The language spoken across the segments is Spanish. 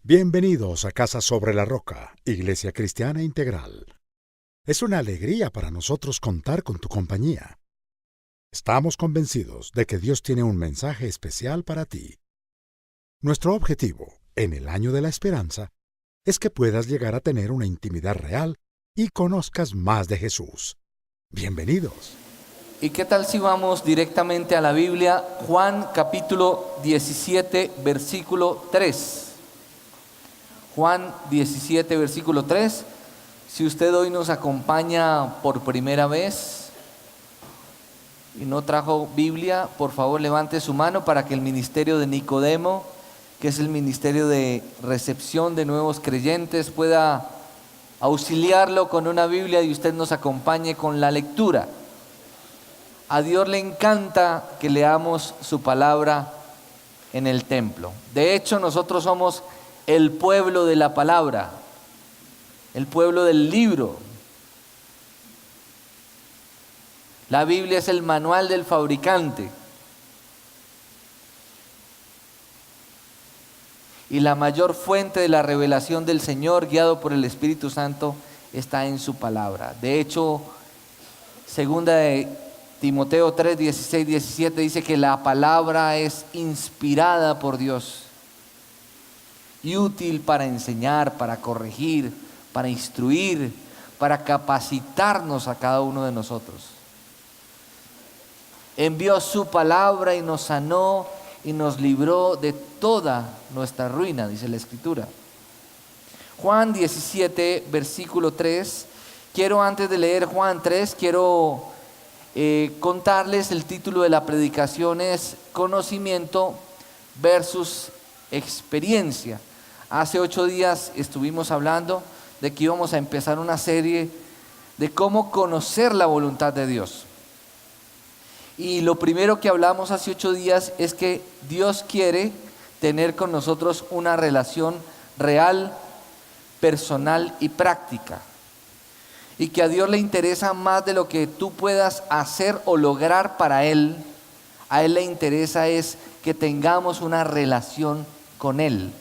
Bienvenidos a Casa sobre la Roca, Iglesia Cristiana Integral. Es una alegría para nosotros contar con tu compañía. Estamos convencidos de que Dios tiene un mensaje especial para ti. Nuestro objetivo, en el año de la esperanza, es que puedas llegar a tener una intimidad real y conozcas más de Jesús. Bienvenidos. ¿Y qué tal si vamos directamente a la Biblia? Juan capítulo 17, versículo 3. Juan 17, versículo 3. Si usted hoy nos acompaña por primera vez y no trajo Biblia, por favor levante su mano para que el ministerio de Nicodemo, que es el ministerio de recepción de nuevos creyentes, pueda auxiliarlo con una Biblia y usted nos acompañe con la lectura. A Dios le encanta que leamos su palabra en el templo. De hecho, nosotros somos el pueblo de la palabra, el pueblo del libro. La Biblia es el manual del fabricante. Y la mayor fuente de la revelación del Señor, guiado por el Espíritu Santo, está en su palabra. De hecho, segunda de Timoteo 3, 16, 17 dice que la palabra es inspirada por Dios y útil para enseñar, para corregir, para instruir, para capacitarnos a cada uno de nosotros. Envió su palabra y nos sanó y nos libró de toda nuestra ruina, dice la Escritura. Juan 17, versículo 3. Antes de leer Juan 3, quiero contarles el título de la predicación es Conocimiento versus Experiencia. Hace 8 días estuvimos hablando de que íbamos a empezar una serie de cómo conocer la voluntad de Dios. Y lo primero que hablamos hace 8 días es que Dios quiere tener con nosotros una relación real, personal y práctica. Y que a Dios le interesa más de lo que tú puedas hacer o lograr para Él. A Él le interesa es que tengamos una relación con Él.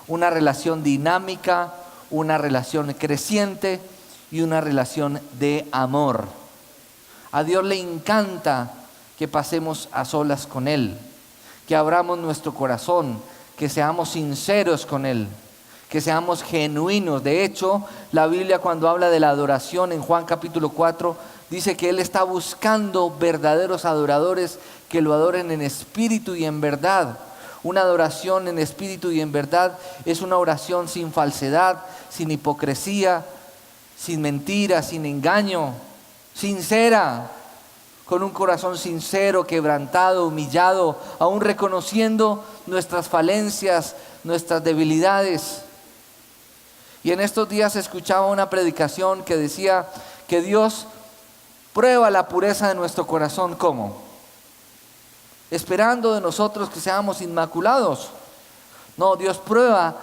Una relación dinámica, una relación creciente y una relación de amor. A Dios le encanta que pasemos a solas con Él, que abramos nuestro corazón, que seamos sinceros con Él, que seamos genuinos. De hecho, la Biblia cuando habla de la adoración en Juan capítulo 4, dice que Él está buscando verdaderos adoradores que lo adoren en espíritu y en verdad. Una adoración en espíritu y en verdad es una oración sin falsedad, sin hipocresía, sin mentira, sin engaño, sincera, con un corazón sincero, quebrantado, humillado, aún reconociendo nuestras falencias, nuestras debilidades. Y en estos días escuchaba una predicación que decía que Dios prueba la pureza de nuestro corazón. ¿Cómo? Esperando de nosotros que seamos inmaculados. No, Dios prueba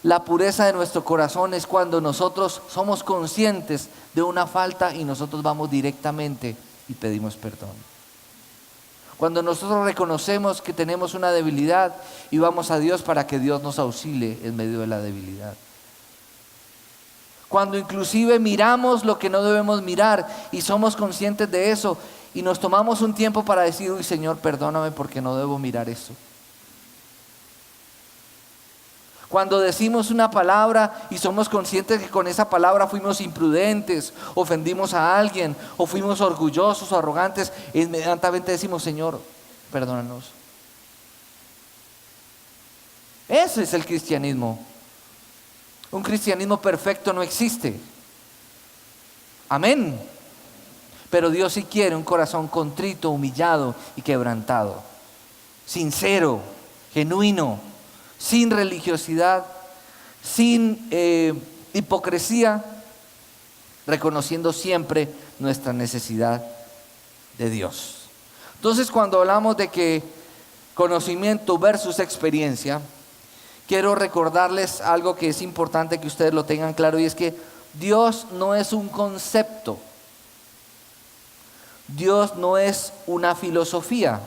la pureza de nuestro corazón es cuando nosotros somos conscientes de una falta y nosotros vamos directamente y pedimos perdón. Cuando nosotros reconocemos que tenemos una debilidad y vamos a Dios para que Dios nos auxilie en medio de la debilidad. Cuando inclusive miramos lo que no debemos mirar y somos conscientes de eso y nos tomamos un tiempo para decir, uy Señor, perdóname porque no debo mirar eso. Cuando decimos una palabra y somos conscientes que con esa palabra fuimos imprudentes, ofendimos a alguien o fuimos orgullosos o arrogantes, inmediatamente decimos, Señor, perdónanos. Ese es el cristianismo. Un cristianismo perfecto no existe. Amén. Pero Dios sí quiere un corazón contrito, humillado y quebrantado. Sincero, genuino, sin religiosidad, sin hipocresía, reconociendo siempre nuestra necesidad de Dios. Entonces, cuando hablamos de que conocimiento versus experiencia, quiero recordarles algo que es importante que ustedes lo tengan claro, y es que Dios no es un concepto. Dios no es una filosofía.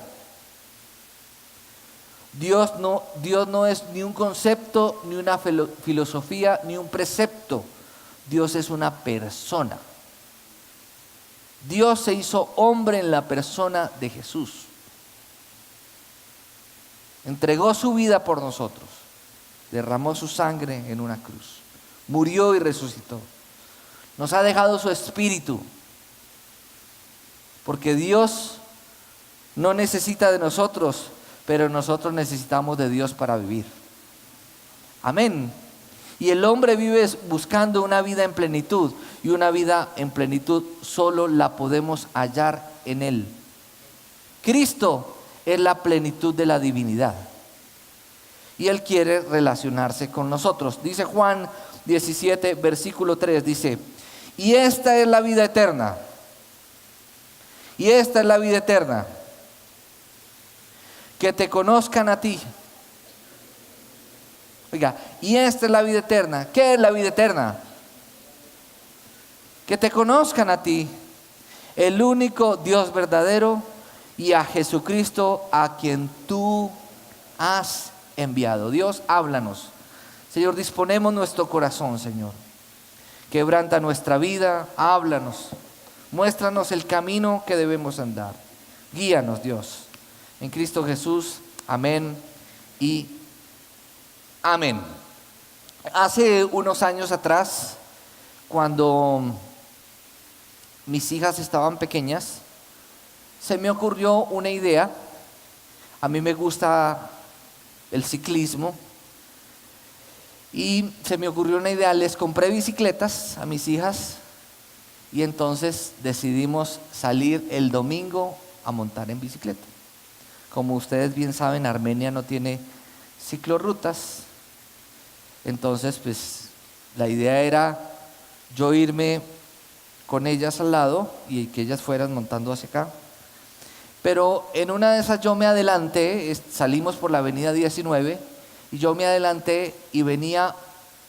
Dios no es ni un concepto, ni una filosofía, ni un precepto. Dios es una persona. Dios se hizo hombre en la persona de Jesús. Entregó su vida por nosotros. Derramó su sangre en una cruz. Murió y resucitó. Nos ha dejado su espíritu. Porque Dios no necesita de nosotros, pero nosotros necesitamos de Dios para vivir. Amén. Y el hombre vive buscando una vida en plenitud. Y una vida en plenitud solo la podemos hallar en Él. Cristo es la plenitud de la divinidad. Y Él quiere relacionarse con nosotros. Dice Juan 17, versículo 3, dice: y esta es la vida eterna. Y esta es la vida eterna. Que te conozcan a ti. Oiga, y esta es la vida eterna. ¿Qué es la vida eterna? Que te conozcan a ti, el único Dios verdadero, y a Jesucristo a quien tú has enviado. Dios, háblanos. Señor, disponemos nuestro corazón, Señor. Quebranta nuestra vida, háblanos. Muéstranos el camino que debemos andar. Guíanos, Dios. En Cristo Jesús, amén y amén. Hace unos años atrás, cuando mis hijas estaban pequeñas, se me ocurrió una idea. A mí me gusta el ciclismo y se me ocurrió una idea. Les compré bicicletas a mis hijas y entonces decidimos salir el domingo a montar en bicicleta. Como ustedes bien saben, Armenia no tiene ciclorrutas. Entonces, pues, la idea era yo irme con ellas al lado y que ellas fueran montando hacia acá. Pero en una de esas yo me adelanté, salimos por la avenida 19, y yo me adelanté y venía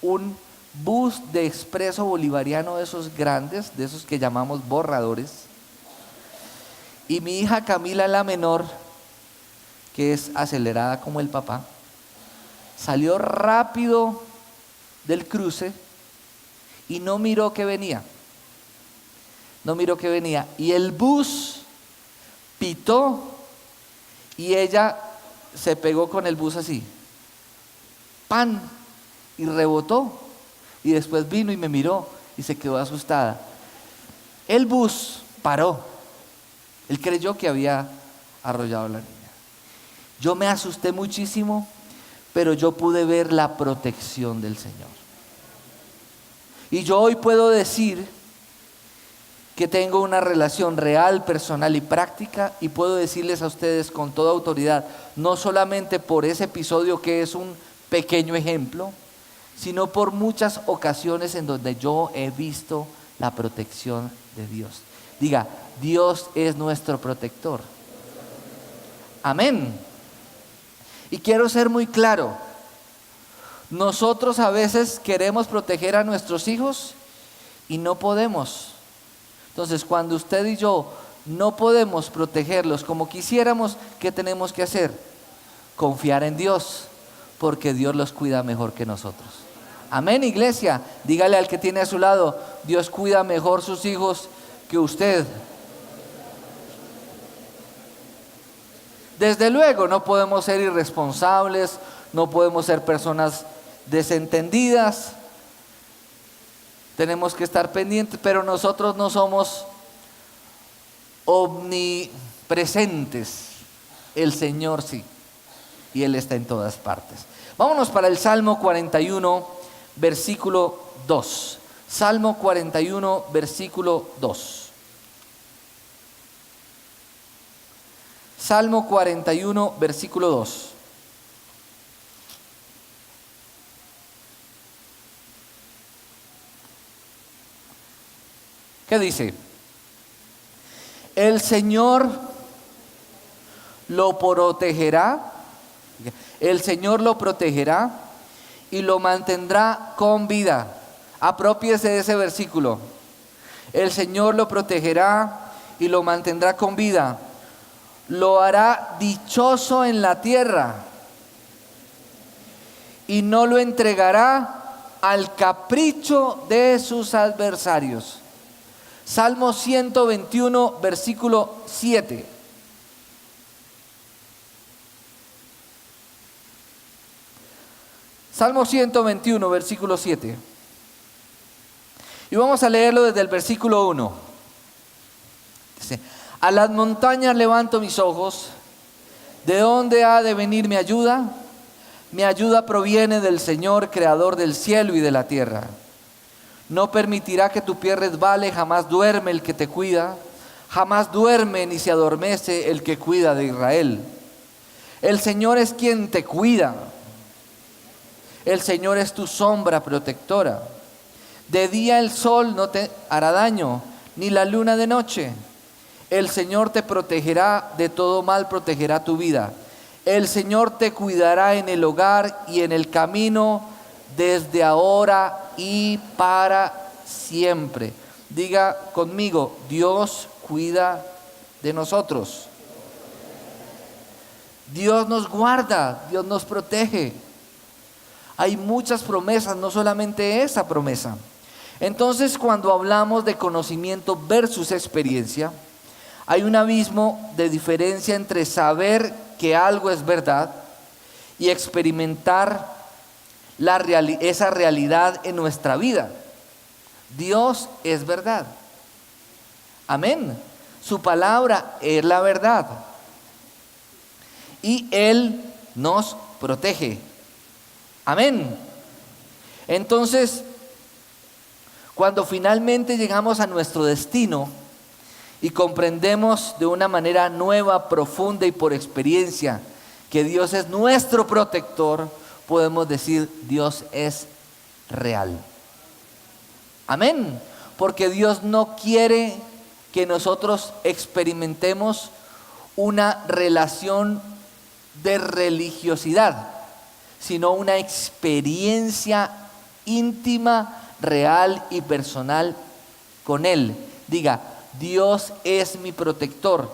un bus de expreso bolivariano de esos grandes, de esos que llamamos borradores. Y mi hija Camila, la menor, que es acelerada como el papá, salió rápido del cruce y no miró que venía. No miró que venía. Y el bus pitó y ella se pegó con el bus así. ¡Pan! Y rebotó. Y después vino y me miró y se quedó asustada. El bus paró. Él creyó que había arrollado a la niña. Yo me asusté muchísimo, pero yo pude ver la protección del Señor. Y yo hoy puedo decir que tengo una relación real, personal y práctica, y puedo decirles a ustedes con toda autoridad, no solamente por ese episodio que es un pequeño ejemplo, sino por muchas ocasiones en donde yo he visto la protección de Dios. Diga, Dios es nuestro protector. Amén. Y quiero ser muy claro, nosotros a veces queremos proteger a nuestros hijos y no podemos. Entonces, cuando usted y yo no podemos protegerlos como quisiéramos, ¿qué tenemos que hacer? Confiar en Dios, porque Dios los cuida mejor que nosotros. Amén, iglesia. Dígale al que tiene a su lado, Dios cuida mejor sus hijos que usted. Desde luego, no podemos ser irresponsables, no podemos ser personas desentendidas. Tenemos que estar pendientes, pero nosotros no somos omnipresentes. El Señor sí, y Él está en todas partes. Vámonos para el Salmo 41, versículo 2. Salmo 41, versículo 2. Salmo 41, versículo 2. ¿Qué dice? El Señor lo protegerá, el Señor lo protegerá y lo mantendrá con vida. Apropiese de ese versículo. El Señor lo protegerá y lo mantendrá con vida. Lo hará dichoso en la tierra y no lo entregará al capricho de sus adversarios. Salmo 121, versículo 7. Salmo 121, versículo 7. Y vamos a leerlo desde el versículo 1. Dice: a las montañas levanto mis ojos. ¿De dónde ha de venir mi ayuda? Mi ayuda proviene del Señor, creador del cielo y de la tierra. No permitirá que tu pie resbale, jamás duerme el que te cuida, jamás duerme ni se adormece el que cuida de Israel. El Señor es quien te cuida. El Señor es tu sombra protectora. De día el sol no te hará daño, ni la luna de noche. El Señor te protegerá de todo mal, protegerá tu vida. El Señor te cuidará en el hogar y en el camino, desde ahora y para siempre. Diga conmigo: Dios cuida de nosotros. Dios nos guarda, Dios nos protege. Hay muchas promesas, no solamente esa promesa. Entonces, cuando hablamos de conocimiento versus experiencia, hay un abismo de diferencia entre saber que algo es verdad y experimentar esa realidad en nuestra vida. Dios es verdad. Amén. Su palabra es la verdad. Y Él nos protege. Amén. Entonces, cuando finalmente llegamos a nuestro destino y comprendemos de una manera nueva, profunda y por experiencia que Dios es nuestro protector, podemos decir: Dios es real. Amén. Porque Dios no quiere que nosotros experimentemos una relación de religiosidad, sino una experiencia íntima, real y personal con Él. Diga: Dios es mi protector.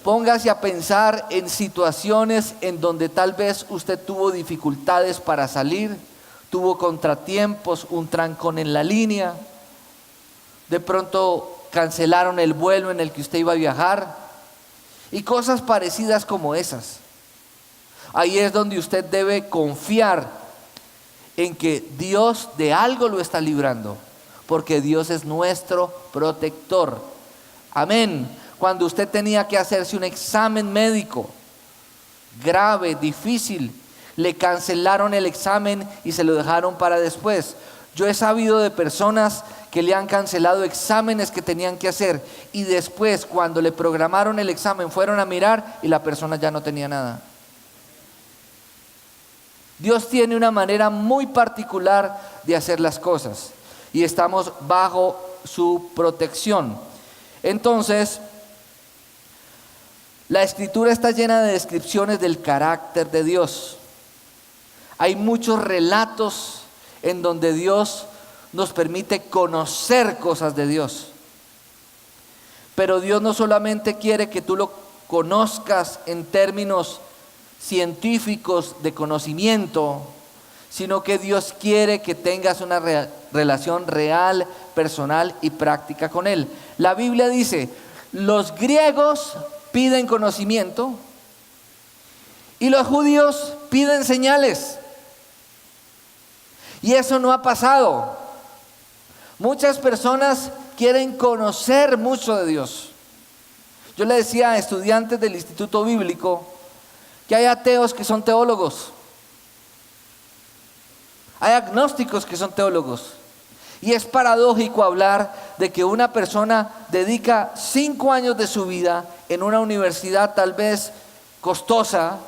Póngase a pensar en situaciones en donde tal vez usted tuvo dificultades para salir, tuvo contratiempos, un trancón en la línea, de pronto cancelaron el vuelo en el que usted iba a viajar y cosas parecidas como esas. Ahí es donde usted debe confiar en que Dios de algo lo está librando, porque Dios es nuestro protector. Amén. Cuando usted tenía que hacerse un examen médico grave, difícil, le cancelaron el examen y se lo dejaron para después. Yo he sabido de personas que le han cancelado exámenes que tenían que hacer y después, cuando le programaron el examen, fueron a mirar y la persona ya no tenía nada. Dios tiene una manera muy particular de hacer las cosas y estamos bajo su protección. Entonces, la Escritura está llena de descripciones del carácter de Dios. Hay muchos relatos en donde Dios nos permite conocer cosas de Dios. Pero Dios no solamente quiere que tú lo conozcas en términos científicos de conocimiento, sino que Dios quiere que tengas una relación real, personal y práctica con Él. La Biblia dice: los griegos piden conocimiento y los judíos piden señales. Y eso no ha pasado. Muchas personas quieren conocer mucho de Dios. Yo le decía a estudiantes del Instituto Bíblico que hay ateos que son teólogos, hay agnósticos que son teólogos, y es paradójico hablar de que una persona dedica 5 años de su vida en una universidad tal vez costosa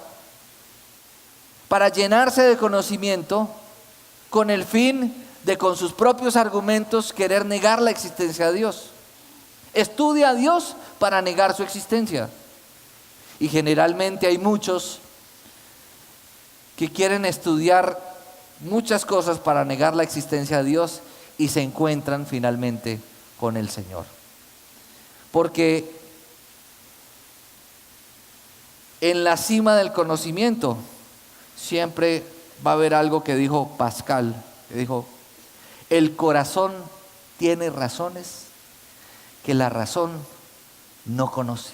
para llenarse de conocimiento con el fin de, con sus propios argumentos, querer negar la existencia de Dios. Estudia a Dios para negar su existencia. Y generalmente hay muchos que quieren estudiar muchas cosas para negar la existencia de Dios y se encuentran finalmente con el Señor. Porque en la cima del conocimiento siempre va a haber algo que dijo Pascal, que dijo, el corazón tiene razones que la razón no conoce.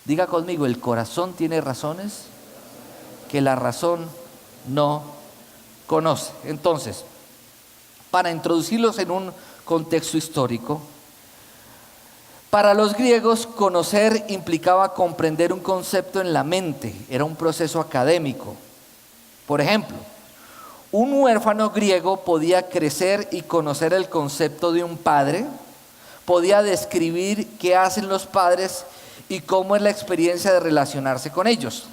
Diga conmigo, el corazón tiene razones que la razón no conoce. Entonces, para introducirlos en un contexto histórico, para los griegos conocer implicaba comprender un concepto en la mente, era un proceso académico. Por ejemplo, un huérfano griego podía crecer y conocer el concepto de un padre, podía describir qué hacen los padres y cómo es la experiencia de relacionarse con ellos.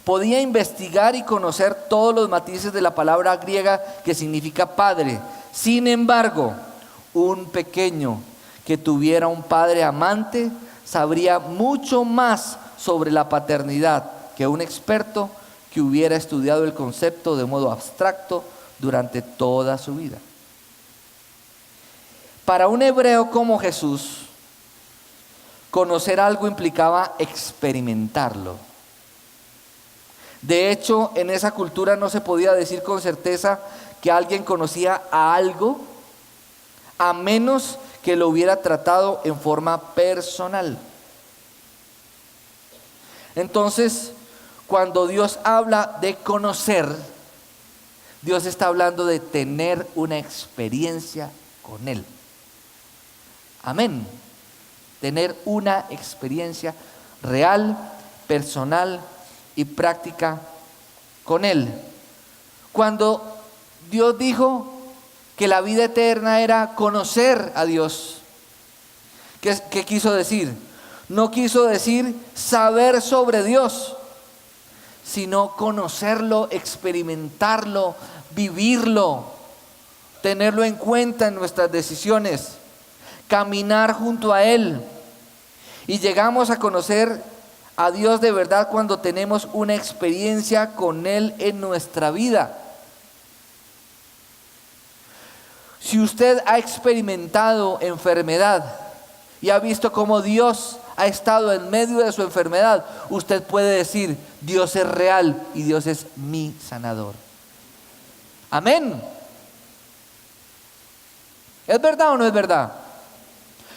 Podía investigar y conocer todos los matices de la palabra griega que significa padre. Sin embargo, un pequeño que tuviera un padre amante sabría mucho más sobre la paternidad que un experto que hubiera estudiado el concepto de modo abstracto durante toda su vida. Para un hebreo como Jesús, conocer algo implicaba experimentarlo. De hecho, en esa cultura no se podía decir con certeza que alguien conocía a algo a menos que lo hubiera tratado en forma personal. Entonces, cuando Dios habla de conocer, Dios está hablando de tener una experiencia con Él. Amén. Tener una experiencia real, personal y práctica con Él. Cuando Dios dijo que la vida eterna era conocer a Dios, ¿qué quiso decir? No quiso decir saber sobre Dios, sino conocerlo, experimentarlo, vivirlo, tenerlo en cuenta en nuestras decisiones, caminar junto a Él. Y llegamos a conocer a Dios de verdad cuando tenemos una experiencia con Él en nuestra vida. Si usted ha experimentado enfermedad y ha visto cómo Dios ha estado en medio de su enfermedad, usted puede decir, Dios es real y Dios es mi sanador. Amén. ¿Es verdad o no es verdad?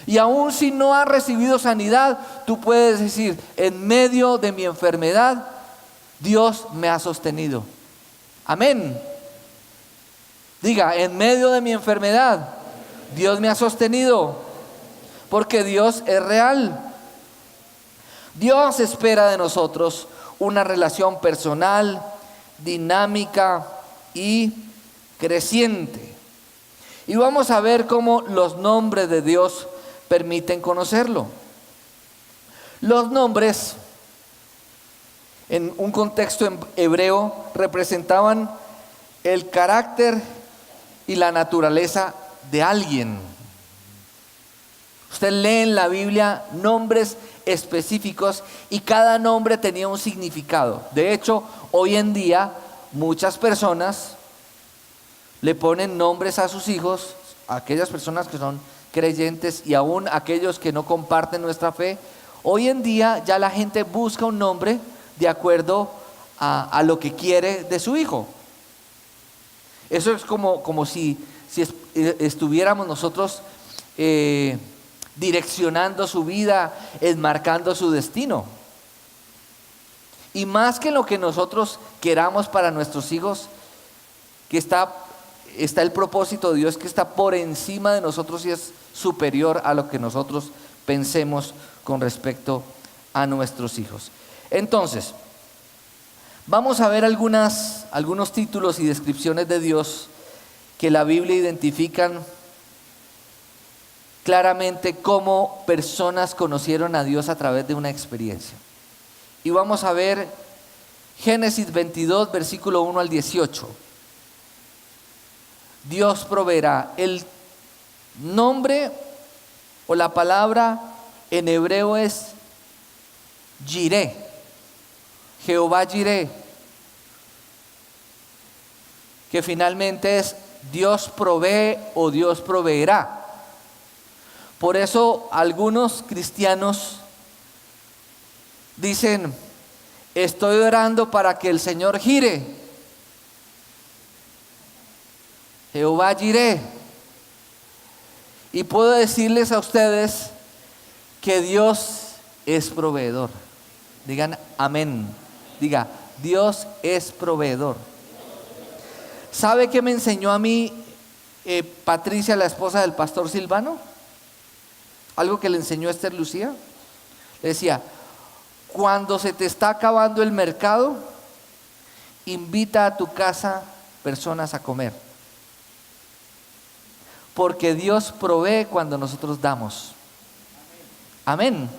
Y aun si no has recibido sanidad, tú puedes decir, en medio de mi enfermedad, Dios me ha sostenido. Amén. Diga, en medio de mi enfermedad, Dios me ha sostenido, porque Dios es real. Dios espera de nosotros una relación personal, dinámica y creciente. Y vamos a ver cómo los nombres de Dios permiten conocerlo. Los nombres, en un contexto hebreo, representaban el carácter y la naturaleza de alguien. Usted lee en la Biblia nombres específicos y cada nombre tenía un significado. De hecho, hoy en día muchas personas le ponen nombres a sus hijos, a aquellas personas que son creyentes y aún aquellos que no comparten nuestra fe. Hoy en día ya la gente busca un nombre de acuerdo a lo que quiere de su hijo. Eso es como si estuviéramos nosotros direccionando su vida, enmarcando su destino. Y más que lo que nosotros queramos para nuestros hijos, que está el propósito de Dios que está por encima de nosotros y es superior a lo que nosotros pensemos con respecto a nuestros hijos. Entonces, vamos a ver algunos títulos y descripciones de Dios que la Biblia identifican claramente cómo personas conocieron a Dios a través de una experiencia. Y vamos a ver Génesis 22, versículo 1 al 18. Dios proveerá. El nombre o la palabra en hebreo es Jireh, Jehová Jireh, que finalmente es Dios provee o Dios proveerá. Por eso algunos cristianos dicen, Estoy orando para que el Señor gire. Jehová Jireh. Y puedo decirles a ustedes que Dios es proveedor. Digan amén. Diga, Dios es proveedor. ¿Sabe qué me enseñó a mí Patricia, la esposa del pastor Silvano? Algo que le enseñó Esther Lucía. Le decía, cuando se te está acabando el mercado, invita a tu casa personas a comer. Porque Dios provee cuando nosotros damos. Amén.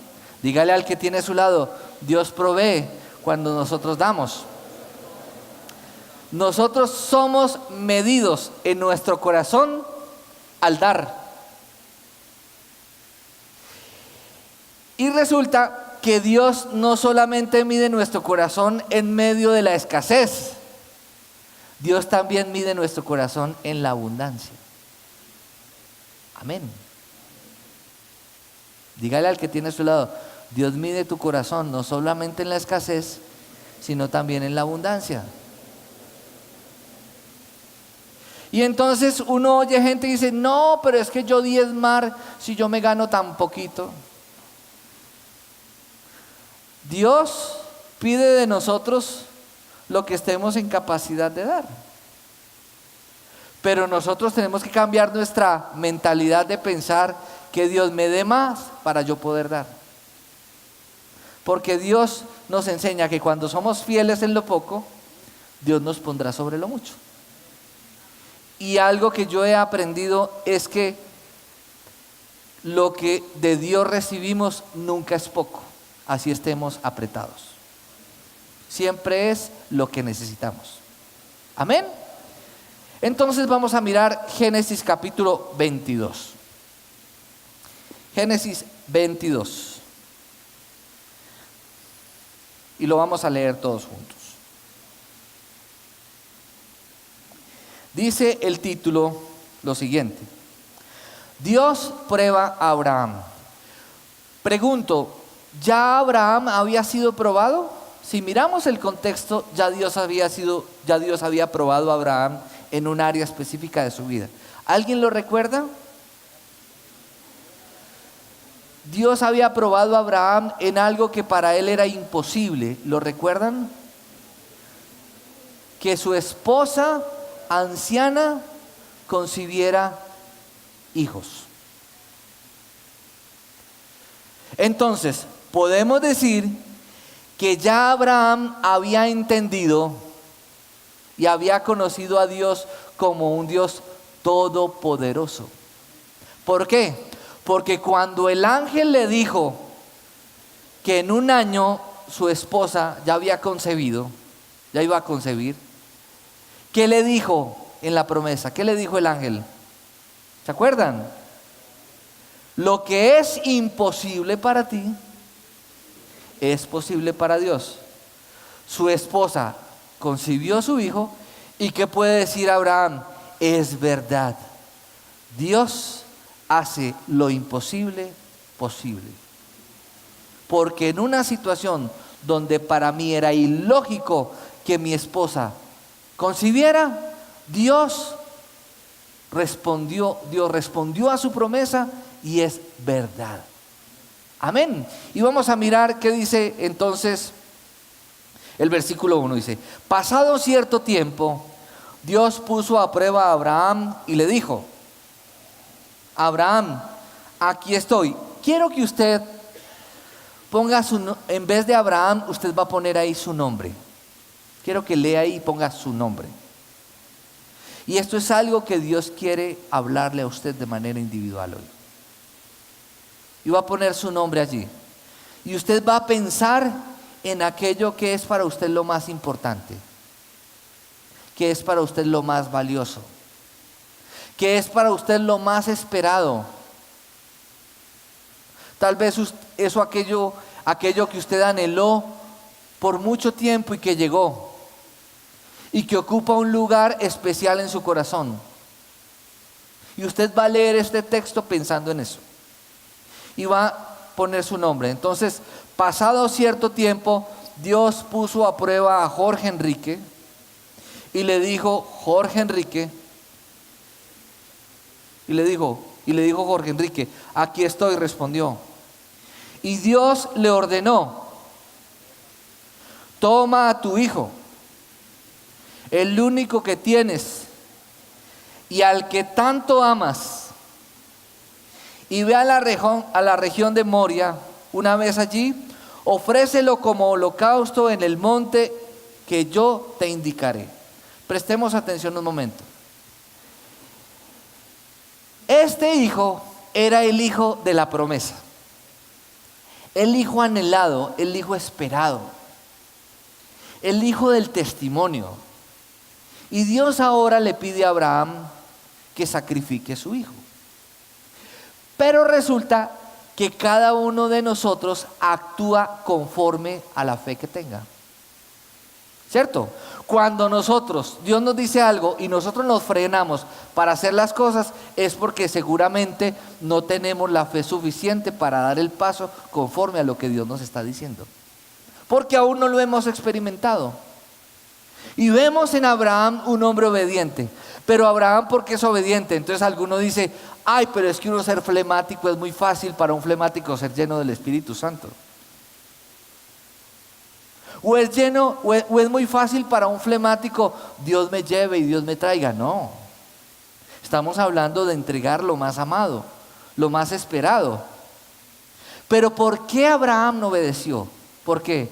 Dígale al que tiene a su lado, Dios provee cuando nosotros damos. Nosotros somos medidos en nuestro corazón al dar. Y resulta que Dios no solamente mide nuestro corazón en medio de la escasez, Dios también mide nuestro corazón en la abundancia. Amén. Dígale al que tiene a su lado, Dios mide tu corazón no solamente en la escasez, sino también en la abundancia. Y entonces uno oye gente que dice, no, pero es que yo diezmar si yo me gano tan poquito. Dios pide de nosotros lo que estemos en capacidad de dar. Pero nosotros tenemos que cambiar nuestra mentalidad de pensar que Dios me dé más para yo poder dar. Porque Dios nos enseña que cuando somos fieles en lo poco, Dios nos pondrá sobre lo mucho. Y algo que yo he aprendido es que lo que de Dios recibimos nunca es poco, así estemos apretados. Siempre es lo que necesitamos. Amén. Entonces vamos a mirar Génesis capítulo 22. Génesis 22. Y lo vamos a leer todos juntos. Dice el título lo siguiente: Dios prueba a Abraham. Pregunto, ¿ya Abraham había sido probado? Si miramos el contexto, ya Dios había probado a Abraham en un área específica de su vida. ¿Alguien lo recuerda? Dios había probado a Abraham en algo que para él era imposible. ¿Lo recuerdan? Que su esposa anciana concibiera hijos. Entonces, podemos decir que ya Abraham había entendido y había conocido a Dios como un Dios todopoderoso. ¿Por qué? Porque cuando el ángel le dijo que en un año su esposa ya había concebido, ya iba a concebir, ¿qué le dijo en la promesa? ¿Qué le dijo el ángel? ¿Se acuerdan? Lo que es imposible para ti es posible para Dios. Su esposa concibió a su hijo, y ¿qué puede decir Abraham? Es verdad. Dios hace lo imposible posible. Porque en una situación donde para mí era ilógico que mi esposa concibiera, Dios respondió a su promesa, y es verdad. Amén. Y vamos a mirar qué dice entonces el versículo 1. Dice: pasado cierto tiempo, Dios puso a prueba a Abraham y le dijo: Abraham, aquí estoy. Quiero que usted ponga en vez de Abraham, usted va a poner ahí su nombre. Quiero que lea ahí y ponga su nombre. Y esto es algo que Dios quiere hablarle a usted de manera individual hoy. Y va a poner su nombre allí. Y usted va a pensar en aquello que es para usted lo más importante, que es para usted lo más valioso, que es para usted lo más esperado. Tal vez aquello que usted anheló por mucho tiempo y que llegó, y que ocupa un lugar especial en su corazón. Y usted va a leer este texto pensando en eso. Y va a poner su nombre. Entonces, pasado cierto tiempo, Dios puso a prueba a Jorge Enrique y le dijo, Jorge Enrique, y le dijo Jorge Enrique, aquí estoy, respondió. Y Dios le ordenó, toma a tu hijo, el único que tienes y al que tanto amas, y ve a la región de Moria. Una vez allí, ofrécelo como holocausto en el monte que yo te indicaré. Prestemos atención un momento. Este hijo era el hijo de la promesa, el hijo anhelado, el hijo esperado, el hijo del testimonio. Y Dios ahora le pide a Abraham que sacrifique a su hijo. Pero resulta que cada uno de nosotros actúa conforme a la fe que tenga. ¿Cierto? Cuando Dios nos dice algo y nosotros nos frenamos para hacer las cosas, es porque seguramente no tenemos la fe suficiente para dar el paso conforme a lo que Dios nos está diciendo. Porque aún no lo hemos experimentado. Y vemos en Abraham un hombre obediente. Pero Abraham, ¿por qué es obediente? Entonces alguno dice, ay, pero es que uno ser flemático es muy fácil para un flemático ser lleno del Espíritu Santo. O es muy fácil para un flemático, Dios me lleve y Dios me traiga. No, estamos hablando de entregar lo más amado, lo más esperado. Pero ¿por qué Abraham no obedeció? ¿Por qué?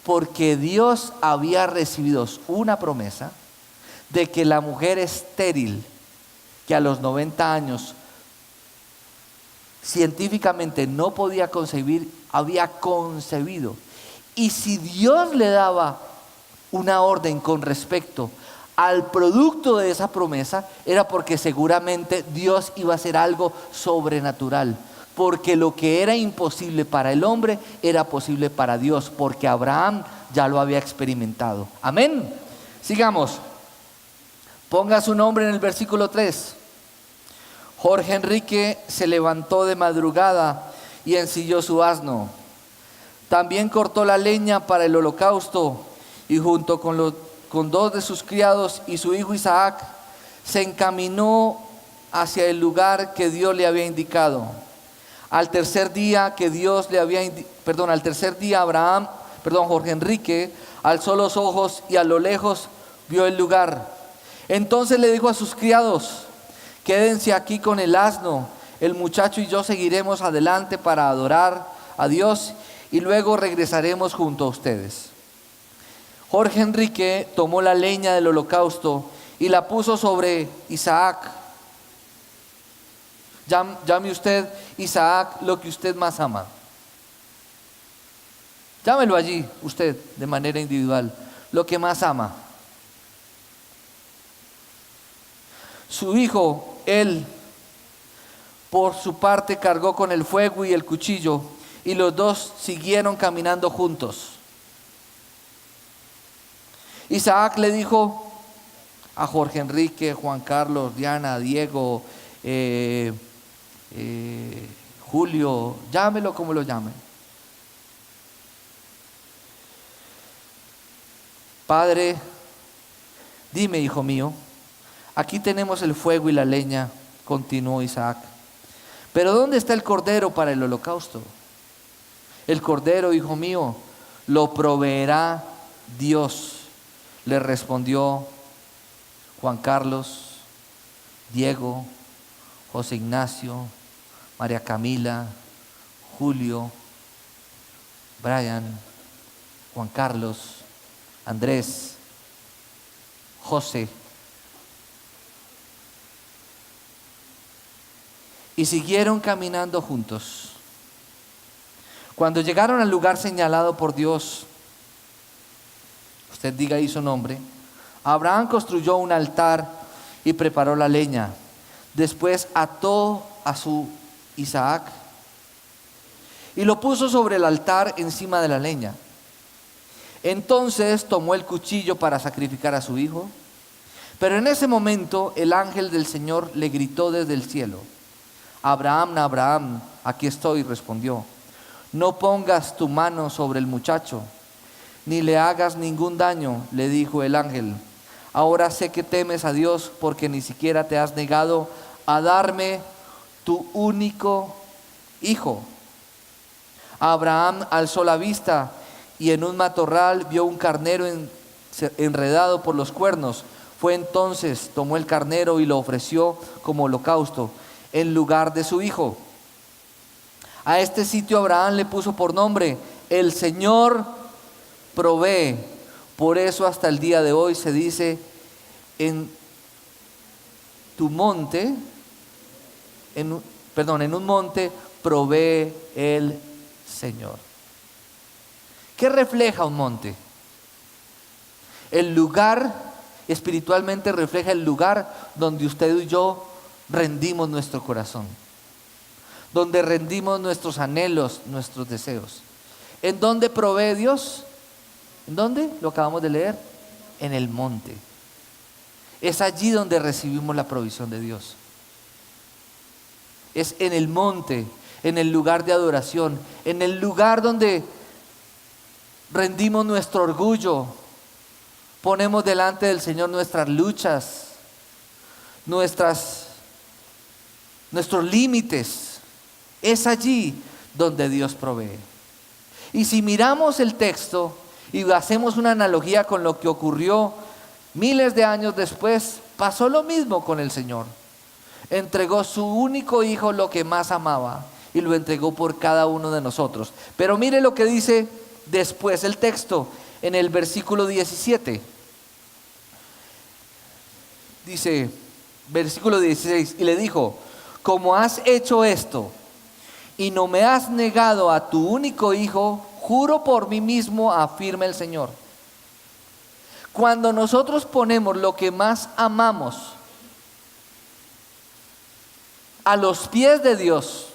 Porque Dios había recibido una promesa de que la mujer estéril, que a los 90 años científicamente no podía concebir, había concebido. Y si Dios le daba una orden con respecto al producto de esa promesa, era porque seguramente Dios iba a hacer algo sobrenatural. Porque lo que era imposible para el hombre era posible para Dios, porque Abraham ya lo había experimentado. Amén. Sigamos. Ponga su nombre en el versículo 3. Jorge Enrique se levantó de madrugada y ensilló su asno. También cortó la leña para el holocausto y junto con 2 de sus criados y su hijo Isaac se encaminó hacia el lugar que Dios le había indicado. Al tercer día Jorge Enrique alzó los ojos y a lo lejos vio el lugar. Entonces le dijo a sus criados, quédense aquí con el asno, el muchacho y yo seguiremos adelante para adorar a Dios y luego regresaremos junto a ustedes. Jorge Enrique tomó la leña del holocausto y la puso sobre Isaac. Llame usted Isaac lo que usted más ama. Llámelo allí usted de manera individual, lo que más ama. Su hijo, él, por su parte cargó con el fuego y el cuchillo y los dos siguieron caminando juntos. Isaac le dijo a Jorge Enrique, Juan Carlos, Diana, Diego, Julio, llámelo como lo llamen. Padre, dime, hijo mío, aquí tenemos el fuego y la leña, continuó Isaac. Pero ¿dónde está el cordero para el holocausto? El cordero, hijo mío, lo proveerá Dios, le respondió Juan Carlos, Diego, José Ignacio, María Camila, Julio, Brian, Juan Carlos, Andrés, José. Y siguieron caminando juntos. Cuando llegaron al lugar señalado por Dios, usted diga ahí su nombre, Abraham construyó un altar y preparó la leña. Después ató a su Isaac y lo puso sobre el altar encima de la leña. Entonces tomó el cuchillo para sacrificar a su hijo. Pero en ese momento el ángel del Señor le gritó desde el cielo: Abraham, Abraham, aquí estoy, respondió. No pongas tu mano sobre el muchacho, ni le hagas ningún daño, le dijo el ángel. Ahora sé que temes a Dios porque ni siquiera te has negado a darme tu único hijo. Abraham alzó la vista y en un matorral vio un carnero enredado por los cuernos. Fue entonces, tomó el carnero y lo ofreció como holocausto en lugar de su hijo. A este sitio Abraham le puso por nombre: el Señor provee. Por eso hasta el día de hoy se dice: en un monte provee el Señor. ¿Qué refleja un monte? El lugar, espiritualmente refleja el lugar donde usted y yo rendimos nuestro corazón, donde rendimos nuestros anhelos, nuestros deseos. ¿En dónde provee Dios? ¿En dónde? Lo acabamos de leer. En el monte. Es allí donde recibimos la provisión de Dios. Es en el monte, en el lugar de adoración, en el lugar donde rendimos nuestro orgullo, ponemos delante del Señor nuestras luchas, nuestros límites. Es allí donde Dios provee. Y si miramos el texto y hacemos una analogía con lo que ocurrió miles de años después, pasó lo mismo con el Señor. Entregó su único hijo, lo que más amaba, y lo entregó por cada uno de nosotros. Pero mire lo que dice después el texto en el versículo 17. Dice, versículo 16, y le dijo: como has hecho esto y no me has negado a tu único hijo, juro por mí mismo, afirma el Señor. Cuando nosotros ponemos lo que más amamos a los pies de Dios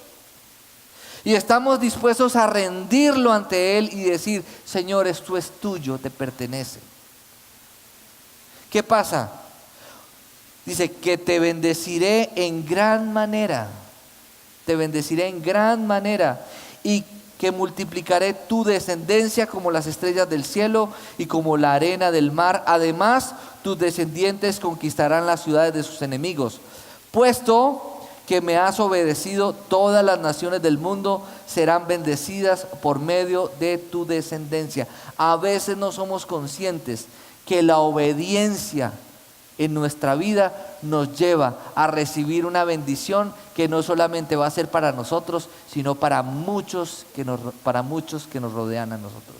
y estamos dispuestos a rendirlo ante Él y decir: Señor, esto es tuyo, te pertenece, ¿qué pasa? Dice que te bendeciré en gran manera, te bendeciré en gran manera, y que multiplicaré tu descendencia como las estrellas del cielo y como la arena del mar. Además, tus descendientes conquistarán las ciudades de sus enemigos. Puesto que me has obedecido, todas las naciones del mundo serán bendecidas por medio de tu descendencia. A veces no somos conscientes que la obediencia en nuestra vida nos lleva a recibir una bendición que no solamente va a ser para nosotros, sino para muchos que nos rodean a nosotros.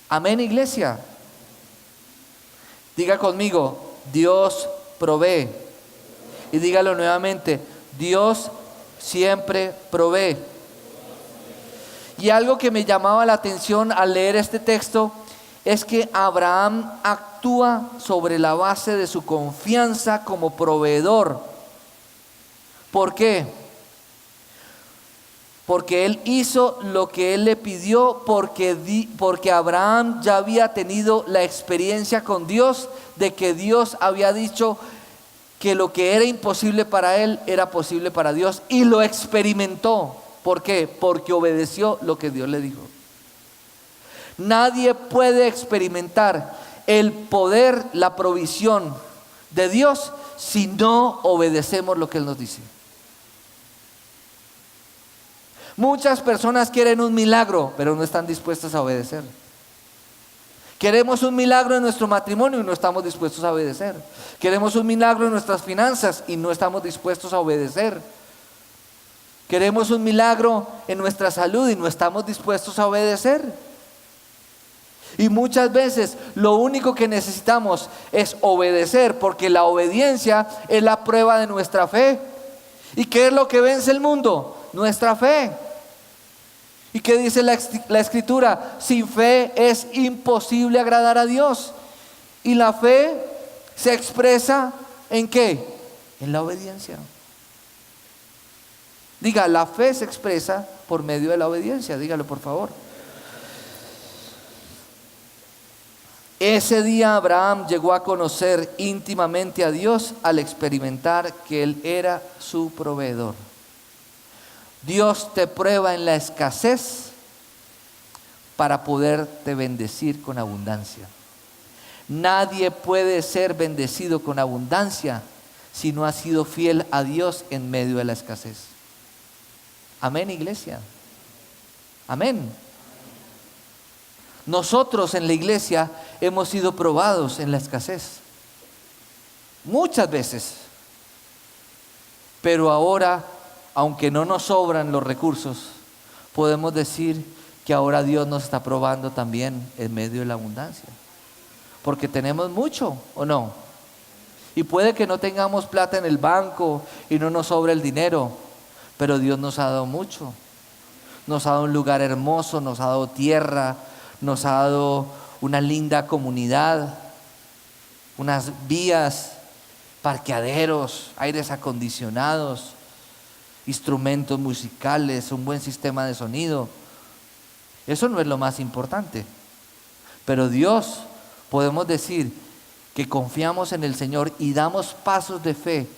Amén, iglesia. Diga conmigo: Dios provee. Y dígalo nuevamente: Dios siempre provee. Y algo que me llamaba la atención al leer este texto es que Abraham actúa sobre la base de su confianza como proveedor. ¿Por qué? Porque él hizo lo que él le pidió, porque Abraham ya había tenido la experiencia con Dios, de que Dios había dicho que lo que era imposible para él era posible para Dios, y lo experimentó. ¿Por qué? Porque obedeció lo que Dios le dijo. Nadie puede experimentar el poder, la provisión de Dios si no obedecemos lo que Él nos dice. Muchas personas quieren un milagro, pero no están dispuestas a obedecer. Queremos un milagro en nuestro matrimonio y no estamos dispuestos a obedecer. Queremos un milagro en nuestras finanzas y no estamos dispuestos a obedecer. Queremos un milagro en nuestra salud y no estamos dispuestos a obedecer. Y muchas veces lo único que necesitamos es obedecer, porque la obediencia es la prueba de nuestra fe. ¿Y qué es lo que vence el mundo? Nuestra fe. ¿Y qué dice la Escritura? Sin fe es imposible agradar a Dios. Y la fe se expresa ¿en qué? En la obediencia. Diga: la fe se expresa por medio de la obediencia. Dígalo, por favor. Ese día Abraham llegó a conocer íntimamente a Dios al experimentar que Él era su proveedor. Dios te prueba en la escasez para poderte bendecir con abundancia. Nadie puede ser bendecido con abundancia si no ha sido fiel a Dios en medio de la escasez. Amén, iglesia. Amén. Nosotros en la iglesia hemos sido probados en la escasez. Muchas veces. Pero ahora, aunque no nos sobran los recursos, podemos decir que ahora Dios nos está probando también en medio de la abundancia. Porque tenemos mucho, ¿o no? Y puede que no tengamos plata en el banco y no nos sobre el dinero, pero Dios nos ha dado mucho. Nos ha dado un lugar hermoso, nos ha dado tierra, nos ha dado una linda comunidad, unas vías, parqueaderos, aires acondicionados, instrumentos musicales, un buen sistema de sonido. Eso no es lo más importante. Pero Dios, podemos decir que confiamos en el Señor y damos pasos de fe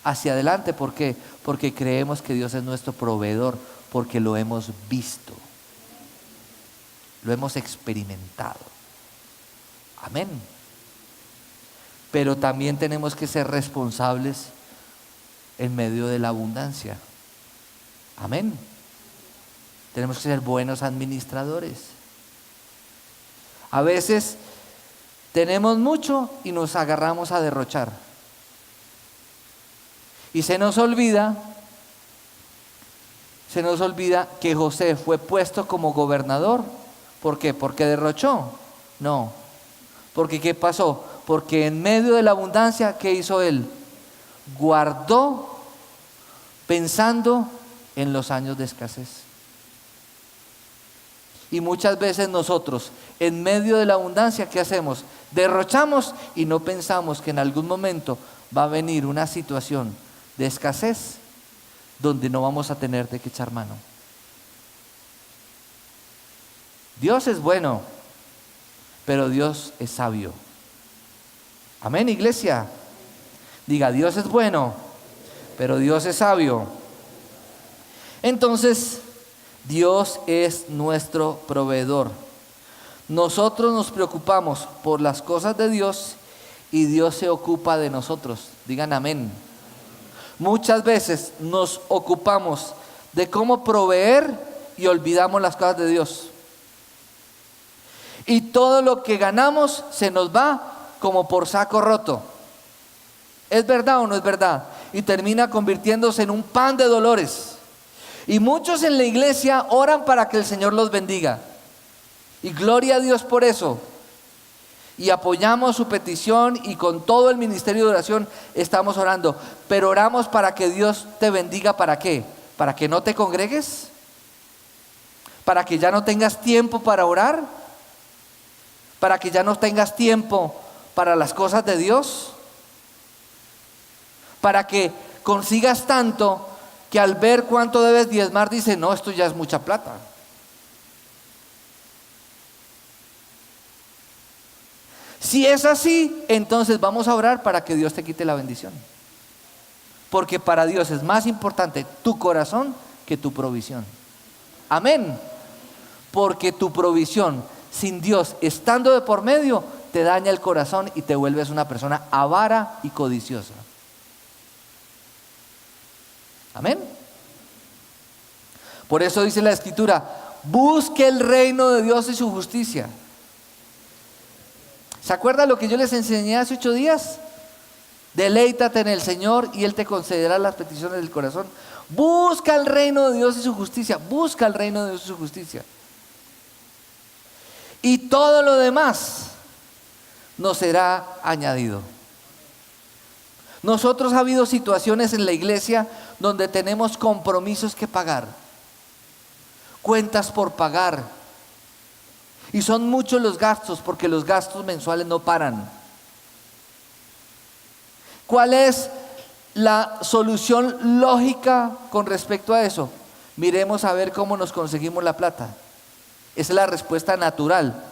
hacia adelante. ¿Por qué? Porque creemos que Dios es nuestro proveedor, porque lo hemos visto, lo hemos experimentado. Amén. Pero también tenemos que ser responsables en medio de la abundancia. Amén. Tenemos que ser buenos administradores. A veces tenemos mucho y nos agarramos a derrochar. Y se nos olvida que José fue puesto como gobernador. ¿Por qué? ¿Porque derrochó? No. Porque ¿qué pasó? Porque en medio de la abundancia, ¿qué hizo él? Guardó pensando en los años de escasez. Y muchas veces nosotros, en medio de la abundancia, ¿qué hacemos? Derrochamos y no pensamos que en algún momento va a venir una situación de escasez donde no vamos a tener de qué echar mano. Dios es bueno, pero Dios es sabio. Amén, iglesia. Diga, Dios es bueno, pero Dios es sabio. Entonces, Dios es nuestro proveedor. Nosotros nos preocupamos por las cosas de Dios y Dios se ocupa de nosotros. Digan amén. Muchas veces nos ocupamos de cómo proveer y olvidamos las cosas de Dios. Y todo lo que ganamos se nos va como por saco roto. ¿Es verdad o no es verdad? Y termina convirtiéndose en un pan de dolores. Y muchos en la iglesia oran para que el Señor los bendiga. Y gloria a Dios por eso. Y apoyamos su petición y con todo el ministerio de oración estamos orando. Pero oramos para que Dios te bendiga. ¿Para qué? ¿Para que no te congregues? ¿Para que ya no tengas tiempo para orar? ¿Para que ya no tengas tiempo para las cosas de Dios? ¿Para que consigas tanto que al ver cuánto debes diezmar dice, no, esto ya es mucha plata? Si es así, entonces vamos a orar para que Dios te quite la bendición. Porque para Dios es más importante tu corazón que tu provisión. Amén. Porque tu provisión sin Dios estando de por medio te daña el corazón y te vuelves una persona avara y codiciosa. Amén. Por eso dice la Escritura, busque el reino de Dios y su justicia. ¿Se acuerda lo que yo les enseñé hace 8 días? Deleítate en el Señor y Él te concederá las peticiones del corazón. Busca el reino de Dios y su justicia. Busca el reino de Dios y su justicia. Y todo lo demás nos será añadido. Nosotros ha habido situaciones en la iglesia donde tenemos compromisos que pagar, cuentas por pagar, y son muchos los gastos porque los gastos mensuales no paran. ¿Cuál es la solución lógica con respecto a eso? Miremos a ver cómo nos conseguimos la plata. Esa es la respuesta natural.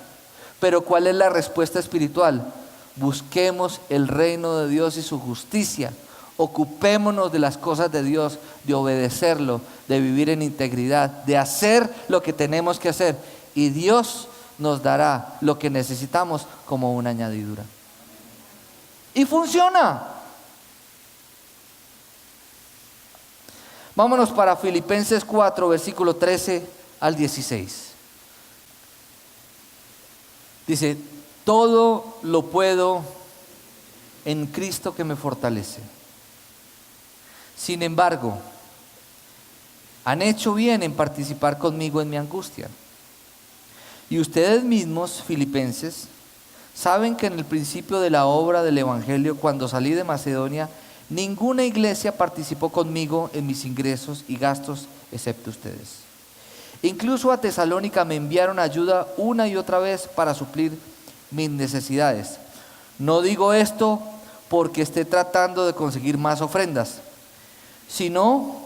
Pero ¿cuál es la respuesta espiritual? Busquemos el reino de Dios y su justicia. Ocupémonos de las cosas de Dios, de obedecerlo, de vivir en integridad, de hacer lo que tenemos que hacer. y Dios nos dará lo que necesitamos como una añadidura. Y funciona. Vámonos para Filipenses 4, versículo 13 al 16. Dice, todo lo puedo en Cristo que me fortalece. Sin embargo, han hecho bien en participar conmigo en mi angustia. Y ustedes mismos, filipenses, saben que en el principio de la obra del Evangelio, cuando salí de Macedonia, ninguna iglesia participó conmigo en mis ingresos y gastos, excepto ustedes. Incluso a Tesalónica me enviaron ayuda una y otra vez para suplir mis necesidades. No digo esto porque esté tratando de conseguir más ofrendas, sino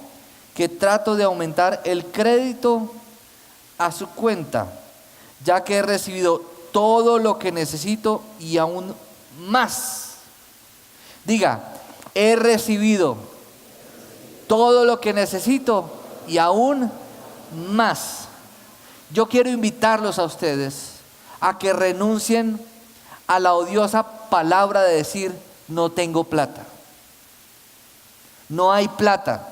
que trato de aumentar el crédito a su cuenta, ya que he recibido todo lo que necesito y aún más. Diga, he recibido todo lo que necesito y aún más. Yo quiero invitarlos a ustedes a que renuncien a la odiosa palabra de decir no tengo plata. No hay plata.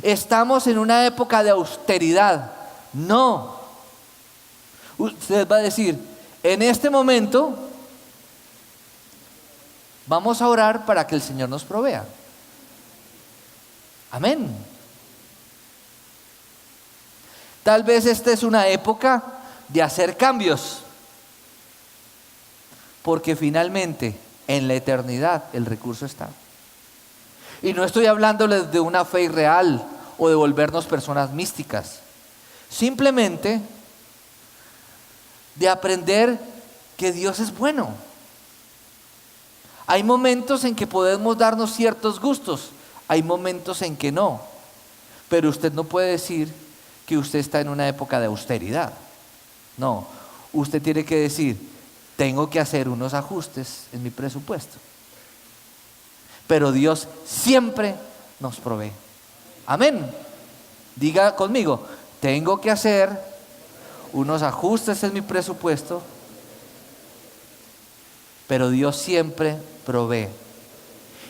Estamos en una época de austeridad. No. Usted va a decir, en este momento vamos a orar para que el Señor nos provea. Amén. Tal vez esta es una época de hacer cambios, porque finalmente en la eternidad el recurso está. Y no estoy hablándoles de una fe irreal o de volvernos personas místicas, simplemente de aprender que Dios es bueno. Hay momentos en que podemos darnos ciertos gustos, hay momentos en que no, pero usted no puede decir que usted está en una época de austeridad. No, usted tiene que decir, tengo que hacer unos ajustes en mi presupuesto. Pero Dios siempre nos provee. Amén. Diga conmigo, tengo que hacer unos ajustes en mi presupuesto, pero Dios siempre provee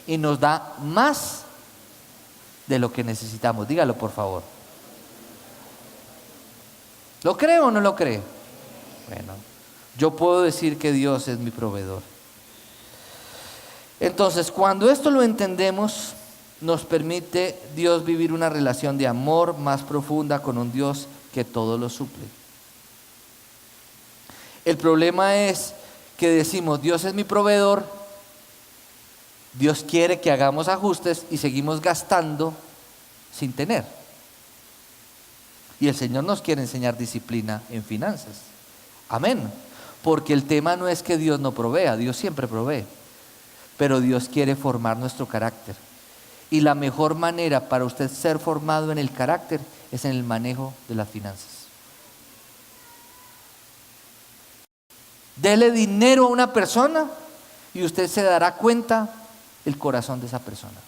y nos da más de lo que necesitamos. Dígalo, por favor. ¿Lo cree o no lo cree? Bueno, yo puedo decir que Dios es mi proveedor. Entonces, cuando esto lo entendemos, nos permite Dios vivir una relación de amor más profunda con un Dios que todo lo suple. El problema es que decimos, Dios es mi proveedor, Dios quiere que hagamos ajustes y seguimos gastando sin tener. Y el Señor nos quiere enseñar disciplina en finanzas. Amén. Porque el tema no es que Dios no provea, Dios siempre provee. Pero Dios quiere formar nuestro carácter. Y la mejor manera para usted ser formado en el carácter es en el manejo de las finanzas. Dele dinero a una persona y usted se dará cuenta el corazón de esa persona.